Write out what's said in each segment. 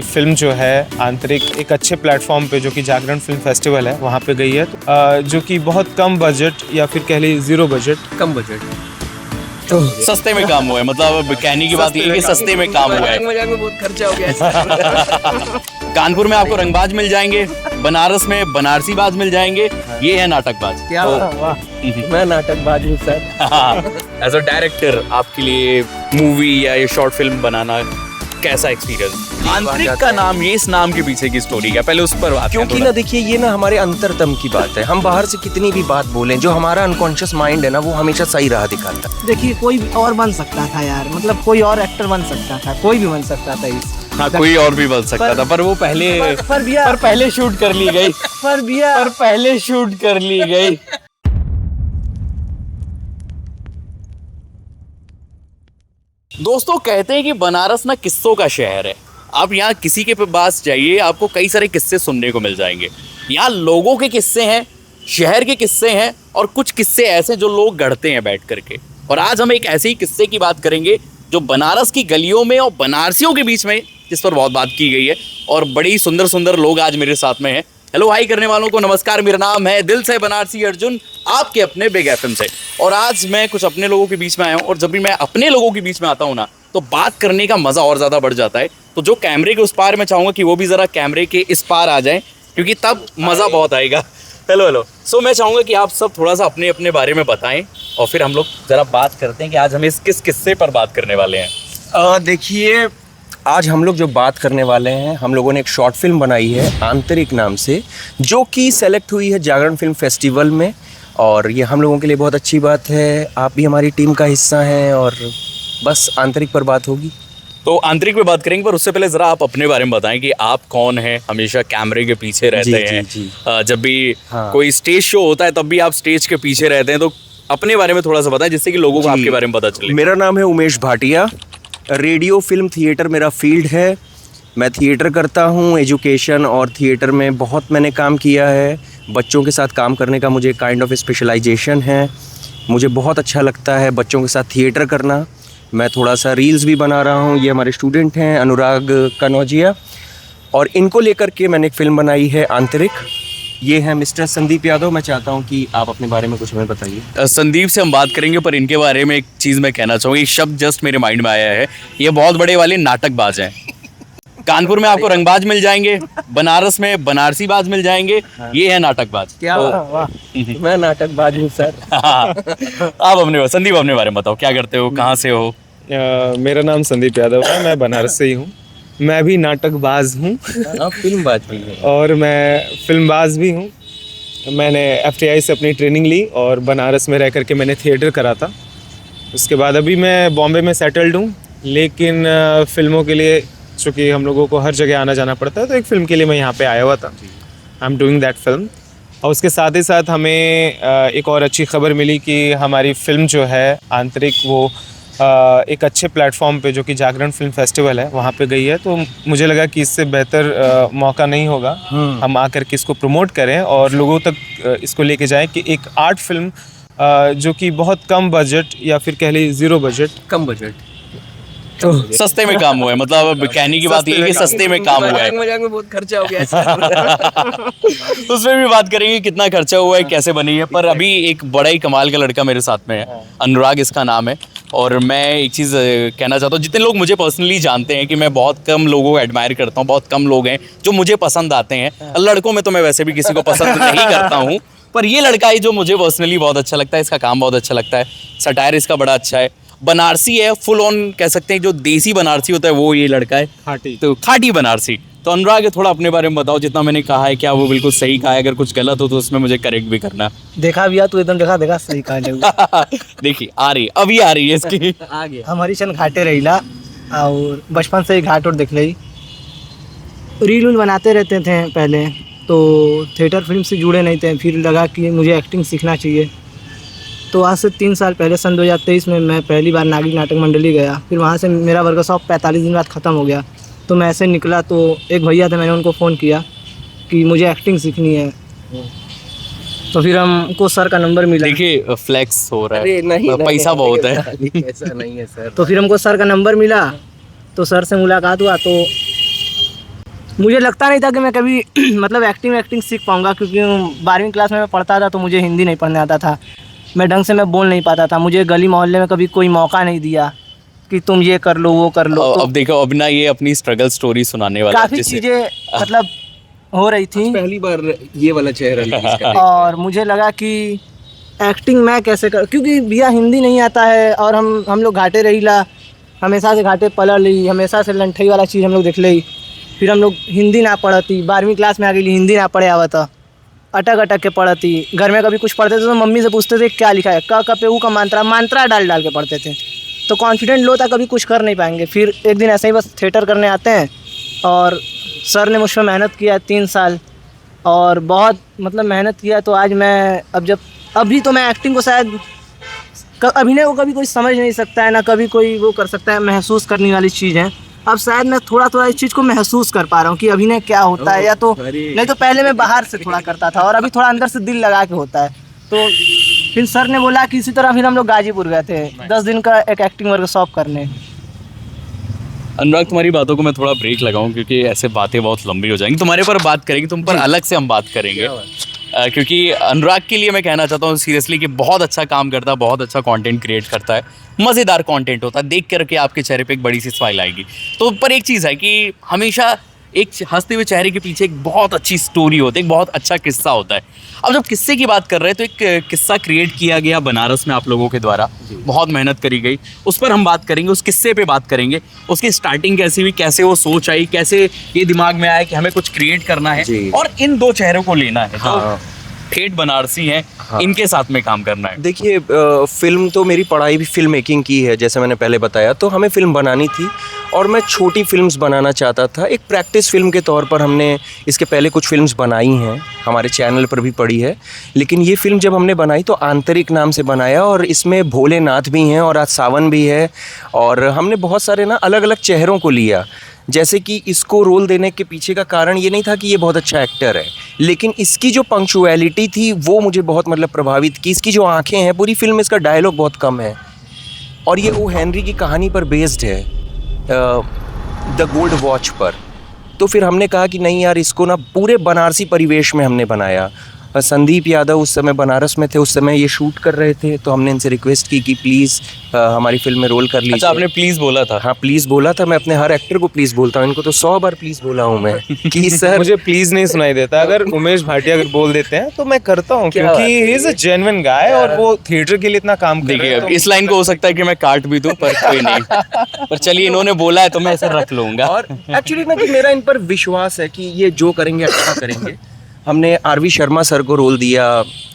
Film जो है आंतरिक एक अच्छे प्लेटफॉर्म पे जो कि जागरण फिल्म फेस्टिवल है वहाँ पे गई है, जो कि बहुत कम बजट या फिर कह लीजिए जीरो बजट, कम बजट तो सस्ते में काम हुआ है। मतलब कहने की बात ये है कि सस्ते में काम हुआ है। मजाक में बहुत खर्चा हो गया। कानपुर में आपको रंगबाज मिल जाएंगे, बनारस में बनारसी बाज मिल जाएंगे, ये है नाटकबाज। क्या वाह, मैं नाटकबाज हूँ सर। एज अ डायरेक्टर आपके लिए मूवी या ये शॉर्ट फिल्म बनाना कैसा एक्सपीरियंस? आंतरिक का नाम, ये इस नाम के पीछे की स्टोरी क्या, पहले उस पर बात क्योंकि ना देखिए ये ना हमारे अंतरतम की बात है। हम बाहर से कितनी भी बात बोलें, जो हमारा अनकॉन्शियस माइंड है ना वो हमेशा सही राह दिखाता है। देखिए कोई और बन सकता था यार, मतलब कोई और एक्टर बन सकता था, कोई भी बन सकता था इस। हाँ, कोई और भी बन सकता था, पर वो पहले शूट कर ली गई। पर पहले शूट कर ली गई। दोस्तों कहते हैं कि बनारस ना किस्सों का शहर है। आप यहाँ किसी के पास जाइए, आपको कई सारे किस्से सुनने को मिल जाएंगे। यहाँ लोगों के किस्से हैं, शहर के किस्से हैं, और कुछ किस्से ऐसे जो लोग गढ़ते हैं बैठ करके। और आज हम एक ऐसे ही किस्से की बात करेंगे जो बनारस की गलियों में और बनारसियों के बीच में, जिस पर बहुत बात की गई है। और बड़ी सुंदर सुंदर लोग आज मेरे साथ में हैं। हेलो हाई करने वालों को नमस्कार, मेरा नाम है दिल से बनारसी अर्जुन, आपके अपने बिग एफएम से। और आज मैं कुछ अपने लोगों के बीच में आया हूँ, और जब भी मैं अपने लोगों के बीच में आता हूँ ना, तो बात करने का मज़ा और ज़्यादा बढ़ जाता है। तो जो कैमरे के उस पार, मैं चाहूँगा कि वो भी ज़रा कैमरे के इस पार आ जाएं, क्योंकि तब मज़ा बहुत आएगा। हेलो सो मैं चाहूँगा कि आप सब थोड़ा सा अपने अपने बारे में बताएं, और फिर हम लोग ज़रा बात करते हैं कि आज हम इस किस किस्से पर बात करने वाले हैं। देखिए आज हम लोग जो बात करने वाले हैं, हम लोगों ने एक शॉर्ट फिल्म बनाई है आंतरिक नाम से, जो कि सेलेक्ट हुई है जागरण फिल्म फेस्टिवल में। और ये हम लोगों के लिए बहुत अच्छी बात है, आप भी हमारी टीम का हिस्सा हैं, और बस आंतरिक पर बात होगी। तो आंतरिक पे बात करेंगे, पर उससे पहले ज़रा आप अपने बारे में बताएं कि आप कौन हैं। हमेशा कैमरे के पीछे रहते हैं। जी। जब भी हाँ। कोई स्टेज शो होता है तब भी आप स्टेज के पीछे रहते हैं, तो अपने बारे में थोड़ा सा बताएं, जिससे कि लोगों को आपके बारे में पता चले। मेरा नाम है Umesh Bhatia. Radio film theatre मेरा फील्ड है। मैं थिएटर करता हूँ, एजुकेशन और थिएटर में बहुत मैंने काम किया है। बच्चों के साथ काम करने का मुझे काइंड ऑफ स्पेशलाइजेशन है। मुझे बहुत अच्छा लगता है बच्चों के साथ थिएटर करना। मैं थोड़ा सा रील्स भी बना रहा हूँ। ये हमारे स्टूडेंट हैं अनुराग कनौजिया, और इनको लेकर के मैंने एक फ़िल्म बनाई है आंतरिक। ये है मिस्टर संदीप यादव। मैं चाहता हूँ कि आप अपने बारे में कुछ हमें बताइए। संदीप से हम बात करेंगे, पर इनके बारे में एक चीज़ मैं कहना चाहूँगा। एक शब्द जस्ट मेरे माइंड में आया है, ये बहुत बड़े वाले नाटकबाज हैं। कानपुर में आपको रंगबाज मिल जाएंगे, बनारस में बनारसी बाज मिल जाएंगे, ये है नाटकबाज। क्या वाह, मैं नाटकबाज हूँ सर। आप अपने संदीप अपने बारे में बताओ, क्या करते हो, कहाँ से हो? मेरा नाम संदीप यादव है, मैं बनारस से ही हूँ। मैं भी नाटकबाज हूँ फिल्मबाज भी हैं। और मैं फिल्मबाज भी हूँ। मैंने FTI से अपनी ट्रेनिंग ली और बनारस में रह करके मैंने थिएटर करा था। उसके बाद अभी मैं बॉम्बे में सेटल्ड हूँ, लेकिन फिल्मों के लिए चूँकि हम लोगों को हर जगह आना जाना पड़ता है, तो एक फ़िल्म के लिए मैं यहाँ पे आया हुआ था। I am doing that film. और उसके साथ ही साथ हमें एक और अच्छी खबर मिली कि हमारी फ़िल्म जो है आंतरिक, वो एक अच्छे प्लेटफॉर्म पे जो कि जागरण फिल्म फेस्टिवल है वहाँ पे गई है। तो मुझे लगा कि इससे बेहतर मौका नहीं होगा हम आकर के इसको प्रमोट करें और लोगों तक इसको लेके जाएं कि एक आर्ट फिल्म जो कि बहुत कम बजट या फिर कह लीजिए ज़ीरो बजट, कम बजट तो सस्ते में काम हुआ है। मतलब कहने की बात ये है कि सस्ते में काम हुआ है। मजाक में बहुत खर्चा हो गया। उसमें भी बात करेंगे कितना खर्चा हुआ है, कैसे बनी है। पर अभी एक बड़ा ही कमाल का लड़का मेरे साथ में है, अनुराग इसका नाम है। और मैं एक चीज़ कहना चाहता हूँ, जितने लोग मुझे पर्सनली जानते हैं कि मैं बहुत कम लोगों को एडमायर करता हूँ, बहुत कम लोग हैं जो मुझे पसंद आते हैं। लड़कों में तो मैं वैसे भी किसी को पसंद नहीं करता हूँ, पर ये लड़का है जो मुझे पर्सनली बहुत अच्छा लगता है। इसका काम बहुत अच्छा लगता है, सटायर इसका बड़ा अच्छा है, बनारसी है, फुल ऑन कह सकते हैं। जो देसी बनारसी होता है वो ये लड़का है, खाटी, तो खाटी बनारसी। तो अनुराग थोड़ा अपने बारे में बताओ, जितना मैंने कहा है क्या वो बिल्कुल सही कहा है? अगर कुछ गलत हो तो उसमें मुझे करेक्ट भी करना। देखा भैया तू एकदम देखा सही कहा। देखिए आ रही, अभी आ रही है इसकी। हमारी सन घाटे रहीला और बचपन से ही घाट और देख ली। रील उल बनाते रहते थे पहले, तो थिएटर फिल्म से जुड़े नहीं थे। फिर लगा कि मुझे एक्टिंग सीखना चाहिए, तो आज से 3 साल पहले सन 2023 में मैं पहली बार नागिन नाटक मंडली गया। फिर वहाँ से मेरा वर्कशॉप 45 दिन बाद ख़त्म हो गया। तो मैं ऐसे निकला तो एक भैया थे, मैंने उनको फ़ोन किया कि मुझे एक्टिंग सीखनी है। तो फिर हमको सर का नंबर मिला। देखिए फ्लेक्स हो रहा है, नहीं, पैसा बहुत है। ऐसा नहीं है सर। तो फिर हमको सर का नंबर मिला, तो सर से मुलाकात हुआ। तो मुझे लगता नहीं था कि मैं कभी मतलब एक्टिंग सीख पाऊँगा, क्योंकि 12वीं क्लास में मैं पढ़ता था तो मुझे हिंदी नहीं पढ़ने आता था, मैं ढंग से मैं बोल नहीं पाता था, मुझे गली मोहल्ले में कभी कोई मौका नहीं दिया कि तुम ये कर लो वो कर लो। तो अब देखो, अब ना ये अपनी स्ट्रगल स्टोरी सुनाने वाला है, काफ़ी जिसे चीज़ें मतलब हो रही थी पहली बार ये वाला चेहरा रिलीज कर और मुझे लगा कि एक्टिंग मैं कैसे कर, क्योंकि भैया हिंदी नहीं आता है और हम लोग घाटे रहीला, हमेशा से घाटे पलर ली, हमेशा से लंठई वाला चीज़ हम लोग देख ली। फिर हम लोग हिंदी ना पढ़ती, 12वीं क्लास में आ गई हिंदी ना पढ़े आवा था, अटक के पढ़ती। घर में कभी कुछ पढ़ते थे तो मम्मी से पूछते थे क्या लिखा है, क पे ऊ का मंत्रा डाल के पढ़ते थे, तो कॉन्फिडेंट लो था कभी कुछ कर नहीं पाएंगे। फिर एक दिन ऐसे ही बस थिएटर करने आते हैं और सर ने मुझ पर मेहनत किया 3 साल और बहुत मतलब मेहनत किया, तो आज मैं अभी तो मैं एक्टिंग को शायद अभिनय को कभी कोई समझ नहीं सकता है ना, कभी कोई वो कर सकता है, महसूस करने वाली चीज़ है। अब शायद मैं थोड़ा थोड़ा इस चीज़ को महसूस कर पा रहा हूँ कि अभिनय क्या होता है, या तो नहीं तो पहले मैं बाहर से थोड़ा करता था और अभी थोड़ा अंदर से दिल लगा के होता है। तो फिर सर ने बोला कि इसी तरह फिर हम लोग गाजीपुर गए थे 10 दिन का एक एक्टिंग वर्कशॉप करने। अनुराग, तुम्हारी बातों को मैं थोड़ा ब्रेक लगाऊं क्योंकि ऐसे बातें बहुत लंबी हो जाएंगी, तुम्हारे पर बात करेंगे, तुम पर अलग से हम बात करेंगे। क्योंकि अनुराग के लिए मैं कहना चाहता हूँ सीरियसली कि बहुत अच्छा काम करता है, बहुत अच्छा कंटेंट क्रिएट करता है, मज़ेदार कंटेंट होता है, देख करके आपके चेहरे पे एक बड़ी सी स्माइल आएगी। तो पर एक चीज़ है कि हमेशा एक हंसते हुए चेहरे के पीछे एक बहुत अच्छी स्टोरी होती है, एक बहुत अच्छा किस्सा होता है। अब जब किस्से की बात कर रहे हैं तो एक किस्सा क्रिएट किया गया बनारस में आप लोगों के द्वारा, बहुत मेहनत करी गई, उस पर हम बात करेंगे, उस किस्से पे बात करेंगे, उसकी स्टार्टिंग कैसी हुई, कैसे वो सोच आई, कैसे ये दिमाग में आया कि हमें कुछ क्रिएट करना है और इन 2 चेहरों को लेना है। तो ठेठ बनारसी हैं, इनके साथ में काम करना है। देखिए, फिल्म तो मेरी पढ़ाई भी फिल्म मेकिंग की है, जैसे मैंने पहले बताया, तो हमें फ़िल्म बनानी थी और मैं छोटी फिल्म्स बनाना चाहता था। एक प्रैक्टिस फ़िल्म के तौर पर हमने इसके पहले कुछ फिल्म्स बनाई हैं, हमारे चैनल पर भी पड़ी है, लेकिन ये फ़िल्म जब हमने बनाई तो आंतरिक नाम से बनाया और इसमें भोलेनाथ भी हैं और आज सावन भी है और हमने बहुत सारे ना अलग अलग चेहरों को लिया। जैसे कि इसको रोल देने के पीछे का कारण ये नहीं था कि ये बहुत अच्छा एक्टर है, लेकिन इसकी जो पंक्चुअलिटी थी वो मुझे बहुत मतलब प्रभावित की। इसकी जो आंखें हैं, पूरी फिल्म में इसका डायलॉग बहुत कम है और ये ओ हेनरी की कहानी पर बेस्ड है, द गोल्ड वॉच पर। तो फिर हमने कहा कि नहीं यार, इसको ना पूरे बनारसी परिवेश में हमने बनाया। संदीप यादव उस समय बनारस में थे, उस समय ये शूट कर रहे थे, तो हमने इनसे रिक्वेस्ट की कि प्लीज़ हमारी फिल्म में रोल कर लीजिए। अच्छा, आपने प्लीज़ बोला था? हाँ, प्लीज़ बोला था। मैं अपने हर एक्टर को प्लीज़ बोलता हूँ, इनको तो 100 बार प्लीज़ बोला हूँ मैं कि सर मुझे प्लीज नहीं सुनाई देता, अगर उमेश भाटिया अगर बोल देते हैं तो मैं करता हूँ, क्योंकि ही इज अ जेन्युइन गाय और वो थिएटर के लिए इतना काम कर रहे देखिए, हैं। अब इस लाइन को हो सकता है कि मैं काट भी दूं, पर कोई नहीं। पर चलिए, इन्होंने बोला है तो मैं इसे रख लूंगा। और एक्चुअली ना कि मेरा इन पर विश्वास है कि ये जो करेंगे अच्छा करेंगे। हमने आरवी शर्मा सर को रोल दिया,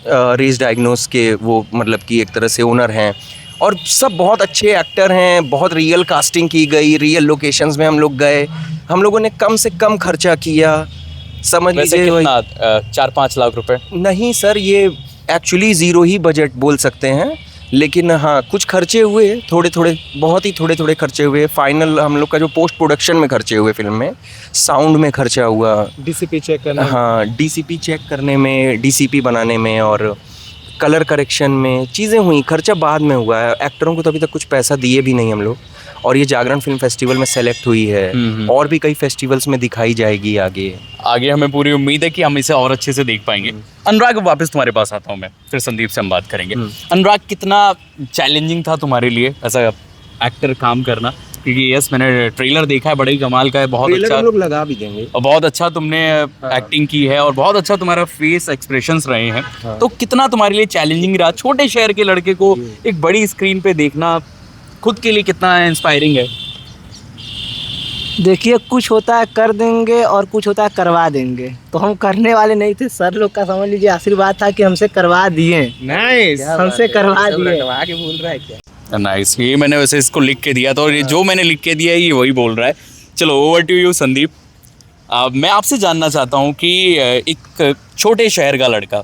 रेस डायग्नोस के, वो मतलब कि एक तरह से ओनर हैं और सब बहुत अच्छे एक्टर हैं। बहुत रियल कास्टिंग की गई, रियल लोकेशंस में हम लोग गए, हम लोगों ने कम से कम खर्चा किया, समझ वैसे लीजिए कितना 4-5 लाख रुपए? नहीं सर, ये एक्चुअली ज़ीरो ही बजट बोल सकते हैं, लेकिन हाँ कुछ खर्चे हुए, थोड़े थोड़े, बहुत ही थोड़े थोड़े खर्चे हुए। फाइनल हम लोग का जो पोस्ट प्रोडक्शन में खर्चे हुए, फिल्म में साउंड में खर्चा हुआ, डीसीपी चेक करना, हाँ डीसीपी चेक करने में, डीसीपी बनाने में और कलर करेक्शन में चीज़ें हुई। खर्चा बाद में हुआ है, एक्टरों को तो अभी तक कुछ पैसा दिए भी नहीं हम लोग। और ये जागरण फिल्म फेस्टिवल में सेलेक्ट हुई है और भी कई फेस्टिवल्स में दिखाई जाएगी आगे। हमें पूरी उम्मीद है कि हम इसे और अच्छे से देख पाएंगे। अनुराग, वापस तुम्हारे पास आता हूँ मैं, फिर संदीप से हम बात करेंगे। अनुराग, कितना चैलेंजिंग था तुम्हारे लिए ऐसा एक्टर काम करना? क्योंकि यस, मैंने ट्रेलर देखा है, बड़ा ही कमाल का है, बहुत अच्छा, हम लोग लगा भी देंगे, और बहुत अच्छा तुमने एक्टिंग की है और बहुत अच्छा तुम्हारा फेस एक्सप्रेशंस रहे हैं। तो कितना तुम्हारे लिए चैलेंजिंग रहा, छोटे शहर के लड़के को एक बड़ी स्क्रीन पे देखना, खुद के लिए कितना इंस्पायरिंग है? देखिए, कुछ होता है कर देंगे और कुछ होता है करवा देंगे, तो हम करने वाले नहीं थे। सर लोग का समझ लीजिए आशीर्वाद था कि हमसे करवा दिए। नाइस, हमसे करवा दिए। आगे बोल रहा है क्या? नाइस, ये मैंने वैसे इसको लिख के दिया था और ये जो मैंने लिख के दिया है ये वही बोल रहा है। चलो, ओवर टू यू संदीप। मैं आपसे जानना चाहता हूँ कि एक छोटे शहर का लड़का,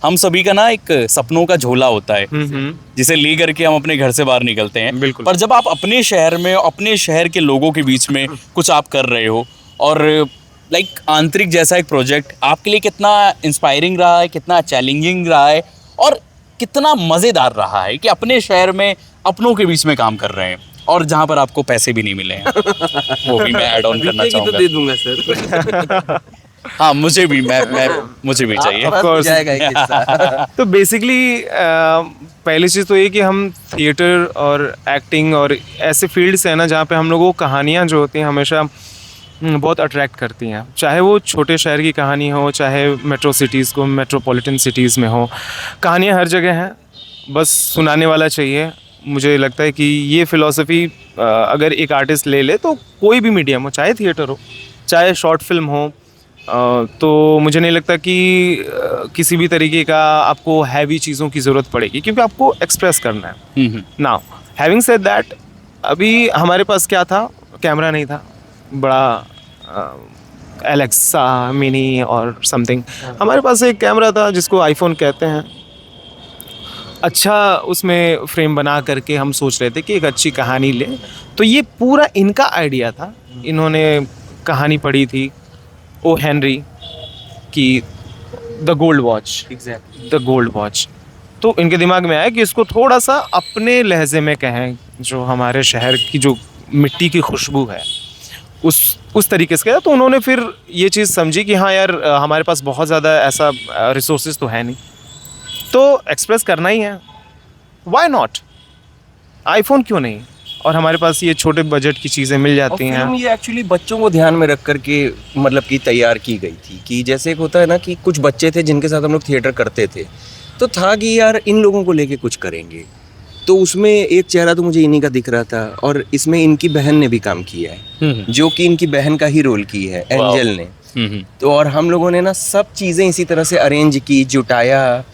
हम सभी का ना एक सपनों का झोला होता है जिसे ले करके हम अपने घर से बाहर निकलते हैं। बिल्कुल। पर जब आप अपने शहर में, अपने शहर के लोगों के बीच में कुछ आप कर रहे हो और लाइक आंतरिक जैसा एक प्रोजेक्ट आपके लिए कितना इंस्पायरिंग रहा है, कितना चैलेंजिंग रहा है और कितना मज़ेदार रहा है कि अपने शहर में अपनों के बीच में काम कर रहे हैं और जहाँ पर आपको पैसे भी नहीं मिले हैं वो भी मैं ऐड ऑन करना तो चाहूँगा। दे दूंगा सर। हाँ मुझे भी मुझे भी चाहिए। आपके पास भी जाएगा एक हिस्सा। तो बेसिकली पहली चीज़ तो ये कि हम थिएटर और एक्टिंग और ऐसे फील्ड्स हैं ना जहाँ पे हम लोगों को कहानियाँ जो होती हैं हमेशा बहुत अट्रैक्ट करती हैं, चाहे वो छोटे शहर की कहानी हो, चाहे मेट्रो सिटीज़ को मेट्रोपॉलिटन सिटीज़ में हो, कहानियाँ हर जगह हैं, बस सुनाने वाला चाहिए। मुझे लगता है कि ये फ़िलॉसफी अगर एक आर्टिस्ट ले ले तो कोई भी मीडियम हो, चाहे थिएटर हो चाहे शॉर्ट फिल्म हो, तो मुझे नहीं लगता कि किसी भी तरीके का आपको हैवी चीज़ों की ज़रूरत पड़ेगी, क्योंकि आपको एक्सप्रेस करना है। नाउ हैविंग सेड दैट, अभी हमारे पास क्या था, कैमरा नहीं था बड़ा एलेक्सा मिनी और समथिंग, हमारे पास एक कैमरा था जिसको आईफोन कहते हैं। अच्छा उसमें फ्रेम बना करके हम सोच रहे थे कि एक अच्छी कहानी ले, तो ये पूरा इनका आइडिया था। इन्होंने कहानी पढ़ी थी ओ हेनरी की the gold watch, the gold watch, तो इनके दिमाग में आया कि इसको थोड़ा सा अपने लहजे में कहें, जो हमारे शहर की जो मिट्टी की खुशबू है उस तरीके से कहा। तो उन्होंने फिर ये चीज़ समझी कि हाँ यार हमारे पास बहुत ज़्यादा ऐसा रिसोर्सेज तो है नहीं, तो एक्सप्रेस करना ही है, व्हाई नॉट, आईफोन क्यों नहीं, और हमारे पास ये छोटे बजट की चीज़ें मिल जाती और हैं। फिल्म ये एक्चुअली बच्चों को ध्यान में रख करके मतलब कि तैयार की गई थी, कि जैसे एक होता है ना कि कुछ बच्चे थे जिनके साथ हम लोग थिएटर करते थे, तो था कि यार इन लोगों को लेके कुछ करेंगे, तो उसमें एक चेहरा तो मुझे इन्हीं का दिख रहा था, और इसमें इनकी बहन ने भी काम किया है, जो कि इनकी बहन का ही रोल की है एंजल ने। तो और हम लोगों ने ना सब चीज़ें इसी तरह से अरेंज की, जुटाया,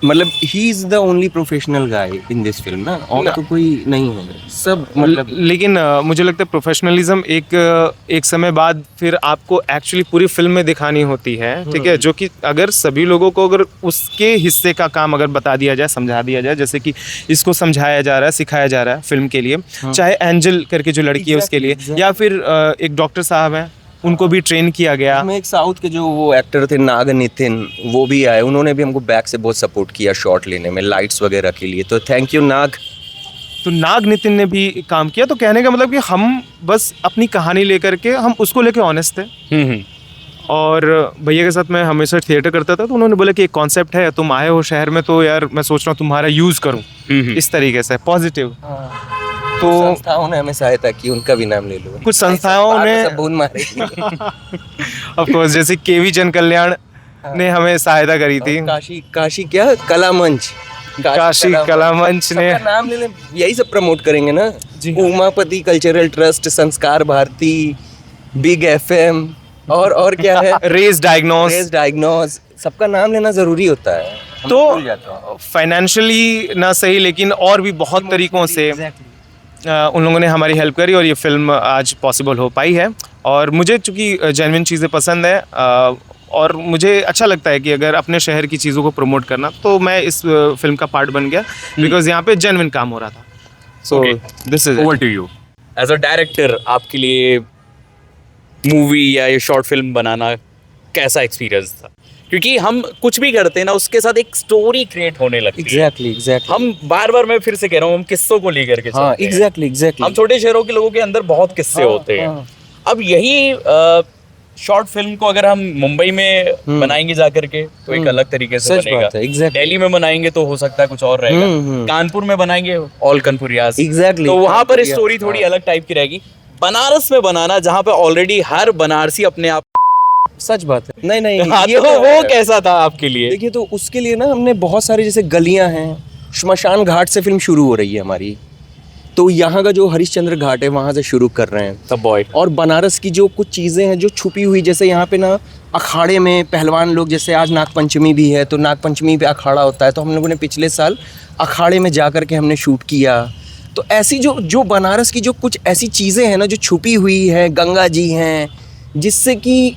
मतलब he is the only professional guy in this film ना, और तो कोई नहीं है, सब मतलब लेकिन मुझे लगता है प्रोफेशनलिज्म एक समय बाद फिर आपको एक्चुअली पूरी फिल्म में दिखानी होती है, ठीक है, जो कि अगर सभी लोगों को अगर उसके हिस्से का काम अगर बता दिया जाए, समझा दिया जाए, जैसे कि इसको समझाया जा रहा है, सिखाया जा रहा है फिल्म के लिए, चाहे एंजल करके जो लड़की है उसके लिए, या फिर एक डॉक्टर साहब हैं उनको भी ट्रेन किया गया। इसमें एक साउथ के जो वो एक्टर थे नाग नितिन, वो भी आए, उन्होंने भी हमको बैक से बहुत सपोर्ट किया शॉट लेने में, लाइट्स वगैरह के लिए, तो थैंक यू नाग। तो नाग नितिन ने भी काम किया। तो कहने का मतलब कि हम बस अपनी कहानी लेकर के हम उसको लेके ऑनेस्ट थे। और भैया के साथ मैं हमेशा थिएटर करता था, तो उन्होंने बोला कि एक कॉन्सेप्ट है, तुम आए हो शहर में, तो यार मैं सोच रहा हूँ तुम्हारा यूज़ करूँ इस तरीके से पॉजिटिव। तो संस्थाओं ने हमें सहायता की, उनका भी नाम ले लो। कुछ संस्थाओं ने सब बूंद मारेगी। ऑफ कोर्स, जैसे केवी जन कल्याण ने हमें सहायता करी थी, काशी क्या कला मंच, काशी कला मंच ने, सबका नाम ले लें, यही सब प्रमोट करेंगे ना जी। उमापति कल्चरल ट्रस्ट, संस्कार भारती, बिग एफएम, और क्या है रेस डायग्नोस, सबका नाम लेना जरूरी होता है। तो फाइनेंशियली ना सही, लेकिन और भी बहुत तरीकों से उन लोगों ने हमारी हेल्प करी और ये फिल्म आज पॉसिबल हो पाई है। और मुझे चूँकि जेन्युइन चीज़ें पसंद है और मुझे अच्छा लगता है कि अगर अपने शहर की चीज़ों को प्रमोट करना, तो मैं इस फिल्म का पार्ट बन गया, बिकॉज यहाँ पे जेन्युइन काम हो रहा था। So this is over to you as a director, आपके लिए मूवी या ये शॉर्ट फिल्म बनाना कैसा एक्सपीरियंस था? क्योंकि हम कुछ भी करते हैं ना, उसके साथ एक स्टोरी क्रिएट होने लगती है। एग्जैक्टली हम बार मैं फिर से कह रहा हूँ, हम किस्सों को लेकर के हाँ, चलते हैं। एग्जैक्टली हम छोटे शहरों के लोगों के अंदर बहुत किस्से होते हैं। अब यही शॉर्ट फिल्म को अगर हम मुंबई में बनाएंगे जाकर के, तो एक अलग तरीके से सच बनेगा। बात है, exactly। दिल्ली में बनाएंगे तो हो सकता है कुछ और रहेगा। कानपुर में बनाएंगे ऑल कानपुरियाज, Exactly, तो वहां पर कानपुरिया, स्टोरी थोड़ी अलग टाइप की रहेगी। बनारस में बनाना, जहाँ पे ऑलरेडी हर बनारसी अपने आप, सच बात है। नहीं हाँ, ये तो वो कैसा था आपके लिए? देखिए, तो उसके लिए ना हमने बहुत सारी जैसे गलियां हैं, श्मशान घाट से फिल्म शुरू हो रही है हमारी, तो यहाँ का जो हरिश्चंद्र घाट है वहाँ से शुरू कर रहे हैं। The boy. और बनारस की जो कुछ चीज़ें हैं जो छुपी हुई, जैसे यहाँ पे ना अखाड़े में पहलवान लोग, जैसे आज नागपंचमी भी है, तो नागपंचमी पे अखाड़ा होता है, तो हम लोगों ने पिछले साल अखाड़े में जा कर के हमने शूट किया। तो ऐसी जो बनारस की जो कुछ ऐसी चीज़ें हैं ना जो छुपी हुई है, गंगा जी हैं, जिससे कि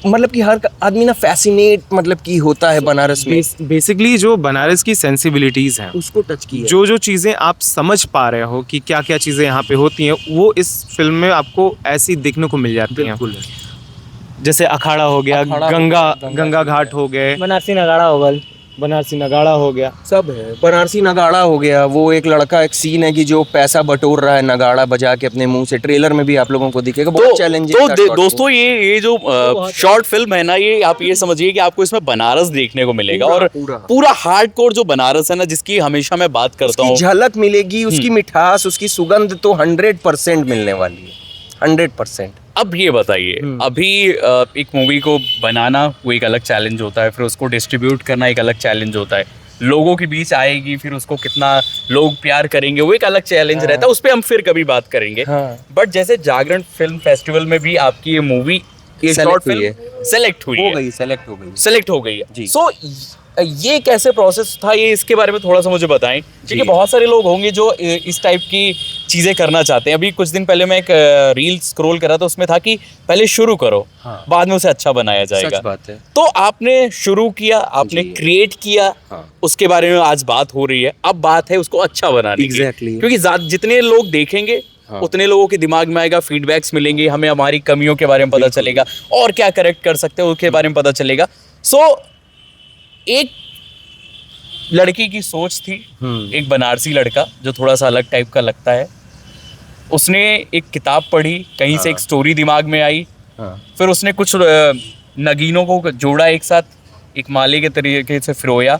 मतलब कि हर आदमी ना फैसिनेट मतलब कि होता है बनारस में, बेसिकली जो बनारस की सेंसिबिलिटीज़ हैं, उसको टच किया। जो चीज़ें आप समझ पा रहे हो कि क्या क्या चीज़ें यहाँ पे होती हैं, वो इस फिल्म में आपको ऐसी देखने को मिल जाती हैं। जैसे अखाड़ा हो गया, गंगा घाट हो गए, बनारसी नगाड़ा हो गल, बनारसी नगाड़ा हो गया। सब है। बनारसी नगाड़ा हो गया, वो एक लड़का, एक सीन है कि जो पैसा बटोर रहा है नगाड़ा बजा के अपने मुंह से, ट्रेलर में भी आप लोगों को दिखेगा। बहुत चैलेंजिंग तो दोस्तों ये जो शॉर्ट फिल्म है ना, ये आप ये समझिए कि आपको इसमें बनारस देखने को मिलेगा, और पूरा हार्डकोर जो बनारस है ना, जिसकी हमेशा मैं बात करता हूँ, झलक मिलेगी, उसकी मिठास, उसकी सुगंध तो 100% मिलने वाली है, 100%। अब ये बताइए, अभी एक मूवी को बनाना वो एक अलग चैलेंज होता है, फिर उसको डिस्ट्रीब्यूट करना एक अलग चैलेंज होता है, लोगों के बीच आएगी, फिर उसको कितना लोग प्यार करेंगे, वो एक अलग चैलेंज रहता है, उस पर हम फिर कभी बात करेंगे। बट जैसे जागरण फिल्म फेस्टिवल में भी आपकी ये मूवी, ये शॉर्ट फिल्म सेलेक्ट हुई है, सेलेक्ट हो गई है। सो ये कैसे प्रोसेस था, ये इसके बारे में थोड़ा सा मुझे बताएं, क्योंकि बहुत सारे लोग होंगे जो इस टाइप की चीजें करना चाहते हैं। अभी कुछ दिन पहले मैं एक रील स्क्रॉल करा था, उसमें था कि पहले शुरू करो, बाद में उसे अच्छा बनाया जाएगा। सच बात है। तो आपने शुरू किया, आपने क्रिएट किया, उसके बारे में आज बात हो रही है। अब बात है उसको अच्छा बनाने की, क्योंकि जितने लोग देखेंगे उतने लोगों के दिमाग में आएगा, फीडबैक्स मिलेंगे, हमें हमारी कमियों के बारे में पता चलेगा, और क्या करेक्ट कर सकते हैं उसके बारे में पता चलेगा। सो एक लड़की की सोच थी, एक बनारसी लड़का जो थोड़ा सा अलग टाइप का लगता है, उसने एक किताब पढ़ी, कहीं से एक स्टोरी दिमाग में आई, फिर उसने कुछ नगीनों को जोड़ा एक साथ, एक माले के तरीके से फिरोया,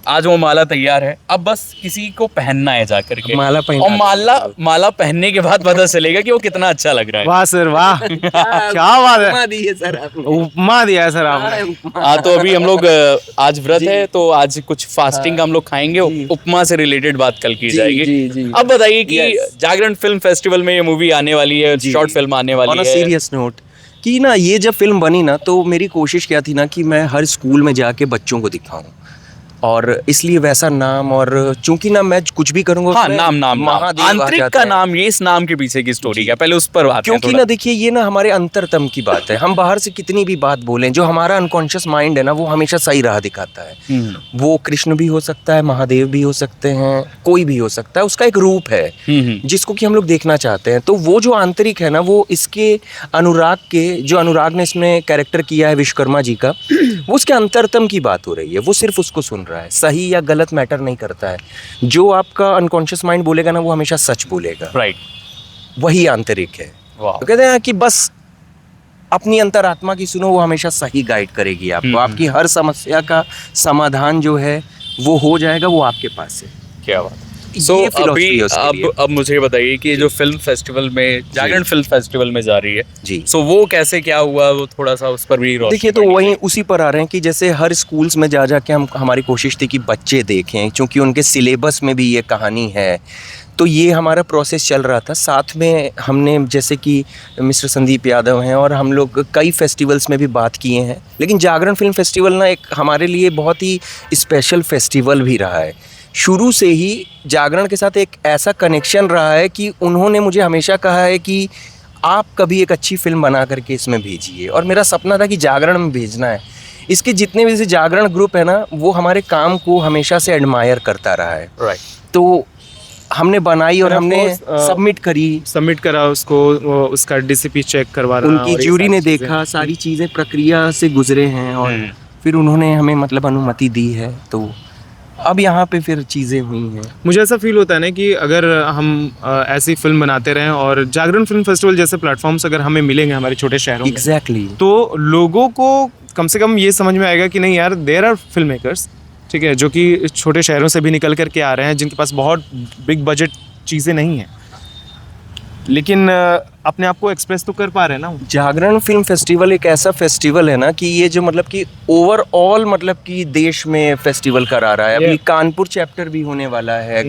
आज वो माला तैयार है। अब बस किसी को पहनना है जाकर के, और माला पहनने के बाद पता चलेगा कि वो कितना अच्छा लग रहा है। वाह सर वाह, क्या बात है, उपमा दिया है सर आपने। हाँ, तो अभी हम लोग आज व्रत है, तो आज कुछ फास्टिंग हम लोग खाएंगे, उपमा से रिलेटेड बात कल की जाएगी। अब बताइए कि जागरण फिल्म फेस्टिवल में ये मूवी आने वाली है, शॉर्ट फिल्म आने वाली है। सीरियस नोट कि ना, ये जब फिल्म बनी ना, तो मेरी कोशिश क्या थी ना कि मैं हर स्कूल में जाके बच्चों को दिखाऊं, और इसलिए वैसा नाम, और चूंकि ना मैं कुछ भी करूंगा, हाँ, नाम आंतरिक का नाम, ये इस नाम के पीछे की स्टोरी क्या, पहले उस पर बात करें। क्योंकि ना देखिए, ये ना हमारे अंतरतम की बात है। हम बाहर से कितनी भी बात बोलें, जो हमारा अनकॉन्शियस माइंड है ना, वो हमेशा सही राह दिखाता है। वो कृष्ण भी हो सकता है, महादेव भी हो सकते हैं, कोई भी हो सकता है, उसका एक रूप है जिसको कि हम लोग देखना चाहते हैं। तो वो जो आंतरिक है ना, वो इसके अनुराग के, जो अनुराग ने इसमें कैरेक्टर किया है विश्वकर्मा जी का, वो उसके अंतरतम की बात हो रही है। वो सिर्फ उसको सुन रहा है, सही या गलत मैटर नहीं करता है। जो आपका अनकॉन्शियस माइंड बोलेगा ना, वो हमेशा सच बोलेगा, राइट, वही आंतरिक है। तो कहते हैं कि बस अपनी अंतरात्मा की सुनो, वो हमेशा सही गाइड करेगी आपको। आपकी हर समस्या का समाधान जो है वो हो जाएगा, वो आपके पास है। क्या बात। अभी अब मुझे बताइए कि जो फिल्म फेस्टिवल में, जागरण फिल्म फेस्टिवल में जा रही है जी, सो वो कैसे क्या हुआ, वो थोड़ा सा उस पर भी देखिए। तो वहीं उसी पर आ रहे हैं कि जैसे हर स्कूल्स में जा के हमारी कोशिश थी कि बच्चे देखें, क्योंकि उनके सिलेबस में भी ये कहानी है। तो ये हमारा प्रोसेस चल रहा था। साथ में हमने, जैसे कि मिस्टर संदीप यादव हैं, और हम लोग कई फेस्टिवल्स में भी बात किए हैं, लेकिन जागरण फिल्म फेस्टिवल ना एक हमारे लिए बहुत ही स्पेशल फेस्टिवल भी रहा है। शुरू से ही जागरण के साथ एक ऐसा कनेक्शन रहा है कि उन्होंने मुझे हमेशा कहा है कि आप कभी एक अच्छी फिल्म बना करके इसमें भेजिए, और मेरा सपना था कि जागरण में भेजना है। इसके जितने भी जागरण ग्रुप है ना, वो हमारे काम को हमेशा से एडमायर करता रहा है। राइट। तो हमने बनाई और हमने सबमिट करा उसको, उसका डीसीपी चेक करवा रहा, उनकी ज्यूरी ने देखा, सारी चीज़ें प्रक्रिया से गुजरे हैं, और फिर उन्होंने हमें मतलब अनुमति दी है। तो अब यहाँ पे फिर चीज़ें हुई हैं। मुझे ऐसा फील होता है ना कि अगर हम ऐसी फिल्म बनाते रहें, और जागरण फिल्म फेस्टिवल जैसे प्लेटफॉर्म्स अगर हमें मिलेंगे हमारे छोटे शहरों में, एग्जैक्टली, तो लोगों को कम से कम ये समझ में आएगा कि नहीं यार, देयर आर फिल्म मेकर्स, ठीक है, जो कि छोटे शहरों से भी निकल करके आ रहे हैं, जिनके पास बहुत बिग बजट चीज़ें नहीं हैं, लेकिन अपने आप को एक्सप्रेस तो कर पा रहे हैं ना। जागरण फिल्म फेस्टिवल एक ऐसा फेस्टिवल है ना कि ये जो मतलब कि ओवरऑल मतलब कि देश में फेस्टिवल करा रहा है। अभी कानपुर चैप्टर भी होने वाला है,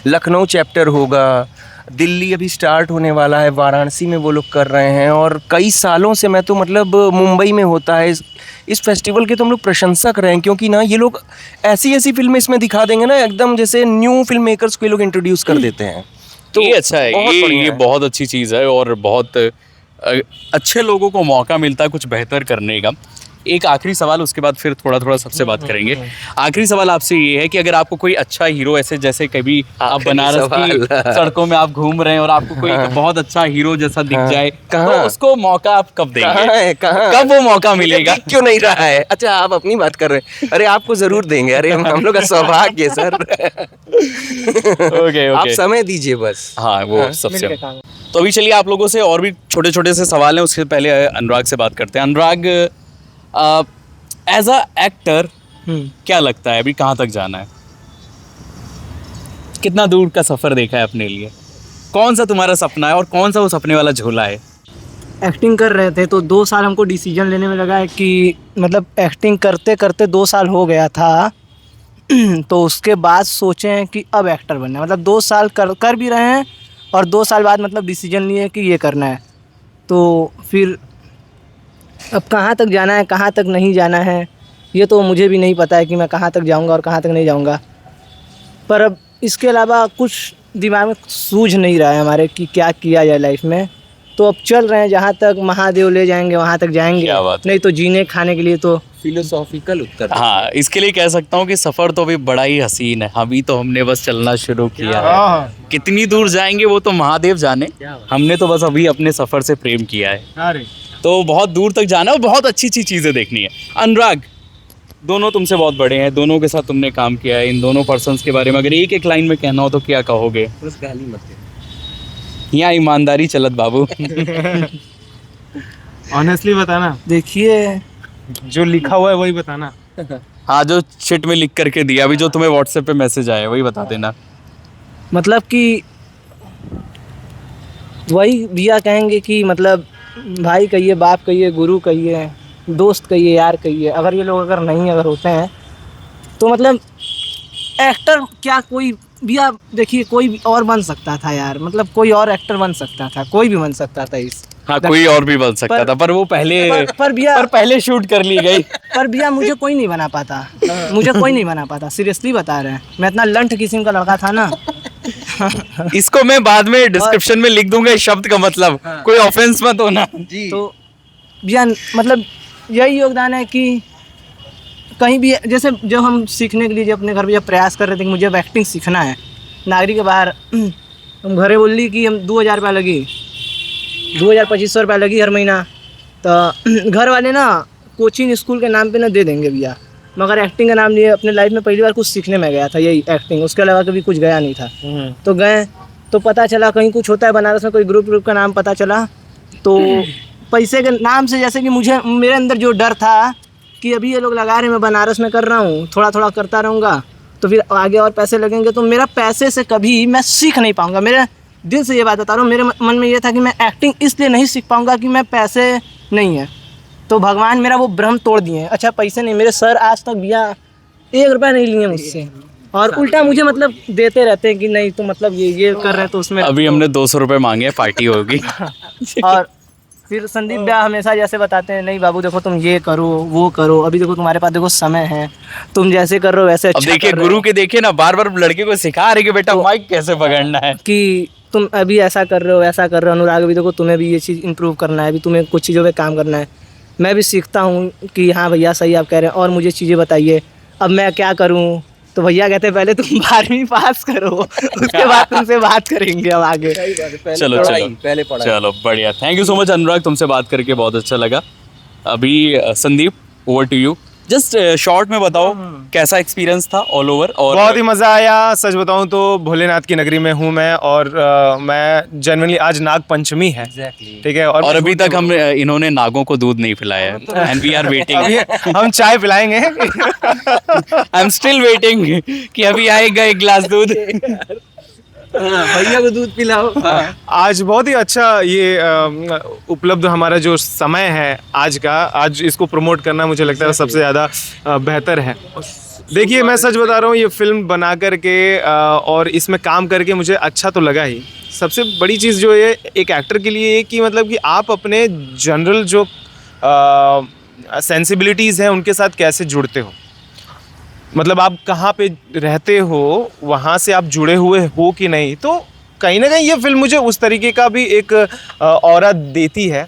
लखनऊ चैप्टर होगा, दिल्ली अभी स्टार्ट होने वाला है, वाराणसी में वो लोग कर रहे हैं, और कई सालों से मैं तो मतलब मुंबई में होता है इस फेस्टिवल के, तो हम लोग प्रशंसा कर रहे हैं। क्योंकि ना ये लोग ऐसी फिल्में इसमें दिखा देंगे ना, एकदम जैसे न्यू फिल्म मेकर्स को ये लोग इंट्रोड्यूस कर देते हैं। तो ये अच्छा है, ये बहुत अच्छी चीज़ है, और बहुत अच्छे लोगों को मौका मिलता है कुछ बेहतर करने का। एक आखिरी सवाल, उसके बाद फिर थोड़ा थोड़ा सबसे बात करेंगे। आखिरी सवाल आपसे ये है कि अगर आपको कोई अच्छा हीरो, ऐसे जैसे कभी आप आखिरी बनारस की सवाल। सड़कों में आप घूम रहे हैं और आपको कोई बहुत अच्छा हीरो जैसा दिख जाए, तो कहाँ? उसको मौका आप कब कहाँ देंगे? है, कहाँ? कब वो मौका मिलेगा? दिख क्यों नहीं रहा है? अच्छा, आप अपनी बात कर रहे हैं। अरे आपको जरूर देंगे, अरे हम लोग का सौभाग्य है सर। ओके आप ओके, समय दीजिए बस। हाँ वो मिलके सबसे। काम। तो अभी चलिए आप लोगों से और भी छोटे छोटे से सवाल हैं, उससे पहले अनुराग से बात करते हैं। अनुराग, एज अ एक्टर क्या लगता है अभी कहाँ तक जाना है? कितना दूर का सफर देखा है अपने लिए? कौन सा तुम्हारा सपना है और कौन सा वो सपने वाला झोला है? एक्टिंग कर रहे थे तो 2 साल हमको डिसीजन लेने में लगा है कि मतलब एक्टिंग करते करते 2 साल हो गया था। तो उसके बाद सोचे हैं कि अब एक्टर बनना है, मतलब 2 साल कर भी रहे हैं और 2 साल बाद मतलब डिसीजन लिए कि ये करना है। तो फिर अब कहाँ तक जाना है, कहाँ तक नहीं जाना है, ये तो मुझे भी नहीं पता है कि मैं कहाँ तक जाऊँगा और कहाँ तक नहीं जाऊँगा। पर अब इसके अलावा कुछ दिमाग में सूझ नहीं रहा है हमारे कि क्या किया जाए लाइफ में। तो अब चल रहे हैं, जहाँ तक महादेव ले जाएंगे वहाँ तक जाएंगे, क्या बात है। नहीं तो जीने खाने के लिए तो फिलोसॉफिकल उत्तर। हाँ, इसके लिए कह सकता हूँ कि सफर तो अभी बड़ा ही हसीन है, अभी तो हमने बस चलना शुरू किया है। कितनी दूर जाएंगे वो तो महादेव जाने, हमने तो बस अभी अपने सफर से प्रेम किया है। तो बहुत दूर तक जाना है और बहुत अच्छी अच्छी चीज़ें देखनी है। अनुराग, दोनों तुमसे बहुत बड़े हैं, दोनों के साथ तुमने काम किया है, इन दोनों पर्सन्स के बारे में अगर एक एक लाइन में कहना हो तो क्या कहोगे? बस गाली मत दे। यहाँ ईमानदारी चलत बाबू। ऑनेस्टली बताना, देखिए जो लिखा हुआ है वही बताना। हाँ, जो शिट में लिख करके दिया, अभी जो तुम्हें व्हाट्सएप पे मैसेज आया है वही बता देना। मतलब कि वही भैया कहेंगे कि मतलब भाई कहिए, बाप कहिए, गुरु कहिए, दोस्त कहिए, यार कहिए, अगर ये लोग अगर नहीं अगर होते हैं तो मतलब एक्टर क्या कोई भैया, देखिए कोई भी और बन सकता था यार, मतलब कोई और एक्टर बन सकता था, कोई भी बन सकता था इस। हाँ, कोई और भी बन सकता था, पर वो पर भैया पर पहले शूट कर ली गई। पर भैया मुझे कोई नहीं बना पाता, मुझे कोई नहीं बना पाता, सीरियसली बता रहे हैं। मैं इतना लंठ किस्म का लड़का था ना। इसको मैं बाद में डिस्क्रिप्शन में लिख दूंगा इस शब्द का मतलब, कोई ऑफेंस मत होना। तो भैया मतलब यही योगदान है कि कहीं भी जैसे जब हम सीखने के लिए जब अपने घर में जब प्रयास कर रहे थे कि मुझे अब एक्टिंग सीखना है, नागरिक के बाहर हम घरे बोली कि हम 2000 रुपया लगी, 2500 रुपया लगी हर महीना, तो घर वाले ना कोचिंग स्कूल के नाम पे ना दे देंगे भैया, मगर एक्टिंग का नाम लिए अपने लाइफ में पहली बार कुछ सीखने में गया था, यही एक्टिंग, उसके अलावा कभी कुछ गया नहीं था। तो गए तो पता चला कहीं कुछ होता है बनारस में, कोई ग्रुप का नाम पता चला, तो पैसे के नाम से जैसे कि मुझे मेरे अंदर जो डर था कि अभी ये लोग लगा रहे हैं, मैं बनारस में कर रहा हूँ, थोड़ा थोड़ा करता रहूँगा तो फिर आगे और पैसे लगेंगे, तो मेरा पैसे से कभी मैं सीख नहीं पाऊँगा। मेरे दिल से ये बात बता रहा हूँ, मेरे मन में ये था कि मैं एक्टिंग इसलिए नहीं सीख पाऊँगा कि मैं पैसे नहीं है। तो भगवान मेरा वो भ्रम तोड़ दिए। अच्छा पैसे नहीं, मेरे सर आज तक भैया 1 रुपया नहीं लिए मुझसे, और उल्टा मुझे मतलब देते रहते हैं कि नहीं तो मतलब ये कर रहे हैं तो उसमें अभी हमने 200 रुपये मांगे हैं, पार्टी होगी। और फिर संदीप भैया हमेशा जैसे बताते हैं, नहीं बाबू देखो तुम ये करो वो करो, अभी देखो तुम्हारे पास देखो समय है, तुम जैसे कर रहे हो वैसे अब अच्छा देखिए कर रहे गुरु हो, के देखिए ना, बार बार लड़के को सिखा रहे कि बेटा माइक कैसे पकड़ना है। कि तुम अभी ऐसा कर रहे हो वैसा कर रहे हो, अनुराग अभी देखो तुम्हें भी ये चीज़ इंप्रूव करना है, अभी तुम्हें कुछ चीज़ों पे काम करना है। मैं भी सीखता हूँ कि हाँ भैया सही आप कह रहे हैं, और मुझे चीज़ें बताइए अब मैं क्या करूँ। तो भैया कहते हैं पहले तुम 12वीं पास करो, उसके बाद तुमसे बात करेंगे अब आगे। चलो पहले पढ़ाई। चलो बढ़िया, thank you so much Anurag, तुमसे बात करके बहुत अच्छा लगा। अभी Sandeep over to you, just short में बताओ कैसा एक्सपीरियंस था ऑल ओवर। और बहुत ही मज़ा आया, सच बताऊं तो भोलेनाथ की नगरी में हूं मैं, और मैं जेन्युइनली आज नाग पंचमी है, ठीक है, और अभी तक हम इन्होंने नागों को दूध नहीं पिलाया है, एंड वी आर वेटिंग। हम चाय पिलाएंगे। आई एम स्टिल वेटिंग कि अभी आएगा एक गिलास दूध। भैया को दूध पिलाओ। आज बहुत ही अच्छा ये उपलब्ध हमारा जो समय है आज का, आज इसको प्रमोट करना मुझे लगता है सबसे ज़्यादा बेहतर है। देखिए मैं सच बता रहा हूँ, ये फिल्म बना करके और इसमें काम करके मुझे अच्छा तो लगा ही। सबसे बड़ी चीज़ जो है एक एक्टर के लिए ये कि मतलब कि आप अपने जनरल जो सेंसिबिलिटीज़ हैं उनके साथ कैसे जुड़ते हो, मतलब आप कहाँ पे रहते हो वहाँ से आप जुड़े हुए हो कि नहीं। तो कहीं ना कहीं ये फिल्म मुझे उस तरीके का भी एक ऑरा देती है।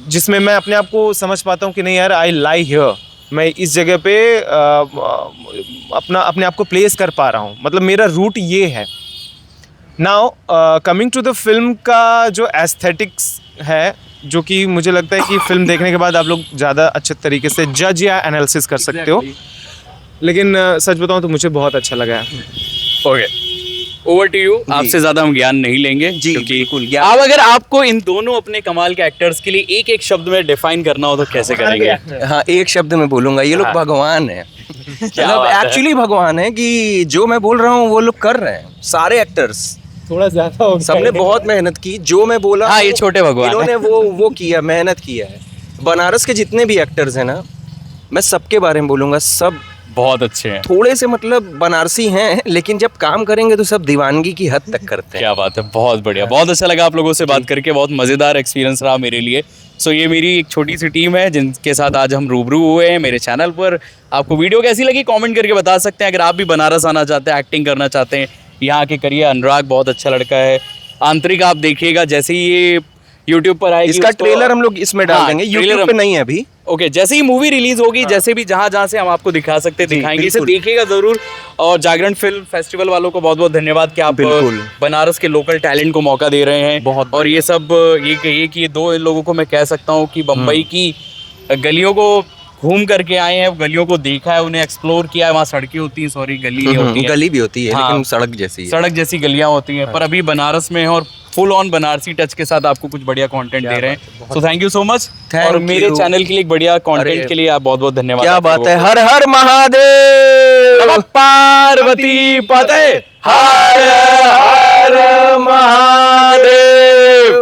जिसमें मैं अपने आप को समझ पाता हूँ कि नहीं यार, आई लाई हियर, मैं इस जगह पे अपने आप को प्लेस कर पा रहा हूँ, मतलब मेरा रूट ये है। Now coming to the film का जो एस्थेटिक्स है, जो कि मुझे लगता है कि फिल्म देखने के बाद आप लोग ज़्यादा अच्छे तरीके से जज या एनालिसिस कर सकते हो, लेकिन सच बताऊँ तो मुझे बहुत अच्छा लगा है। Okay, over to you. आपसे ज्यादा हम ज्ञान नहीं लेंगे जी, क्योंकि बिल्कुल, आप अगर आपको इन दोनों अपने कमाल के एक्टर्स के लिए एक एक शब्द में डिफाइन करना हो तो कैसे करेंगे? हाँ, एक शब्द में बोलूंगा, ये लोग हाँ। भगवान है। क्या मतलब बात है। एक्चुअली भगवान है कि जो मैं बोल रहा हूँ वो लोग कर रहे हैं, सारे एक्टर्स थोड़ा ज़्यादा हो गया सबने बहुत मेहनत की, जो मैं बोला हाँ, ये छोटे भगवान इन्होंने वो किया, मेहनत किया है। बनारस के जितने भी एक्टर्स हैं ना, मैं सबके बारे में बोलूंगा, सब बहुत अच्छे हैं। थोड़े से मतलब बनारसी हैं, लेकिन जब काम करेंगे तो सब दीवानगी की हद तक करते हैं। क्या बात है, बहुत बढ़िया, बहुत अच्छा लगा आप लोगों से बात करके, बहुत मज़ेदार एक्सपीरियंस रहा मेरे लिए। सो ये मेरी एक छोटी सी टीम है जिनके साथ आज हम रूबरू हुए हैं मेरे चैनल पर। आपको वीडियो कैसी लगी कमेंट करके बता सकते हैं। अगर आप भी बनारस आना चाहते हैं, एक्टिंग करना चाहते हैं, यहाँ के करिए। अनुराग बहुत अच्छा लड़का है। आंतरिक आप देखिएगा, जैसे ही ये यूट्यूब पर आएगी इसका ट्रेलर हम लोग इसमें डाल हाँ, देंगे, ट्रेलर यूट्यूब पे नहीं है अभी। ओके, जैसे ही मूवी रिलीज होगी, जैसे भी जहाँ जहाँ से हम आपको दिखा सकते हैं दिखाएंगे, इसे बिल्कुल। देखिएगा जरूर। और जागरण फिल्म फेस्टिवल वालों को बहुत बहुत धन्यवाद कि आप बिल्कुल। बनारस के लोकल टैलेंट को मौका दे रहे हैं। बहुत और ये सब ये कहिए कि ये दो लोगों को मैं कह सकता हूँ कि बम्बई की गलियों को घूम करके आए हैं, गलियों को देखा है, उन्हें एक्सप्लोर किया है। वहाँ सड़कें होती हैं, सॉरी गली होती है, गली भी होती है हाँ। लेकिन सड़क जैसी है। सड़क जैसी गलियां होती हैं, पर अभी बनारस में है और फुल ऑन बनारसी टच के साथ आपको कुछ बढ़िया कंटेंट दे रहे हैं। So thank you so much. Thank और मेरे you। चैनल के लिए एक बढ़िया कंटेंट अरे, के लिए आप बहुत बहुत धन्यवाद। क्या आप बात लोगों है, को। हर हर महादेव, नमः पार्वती पते, हर हर महादेव।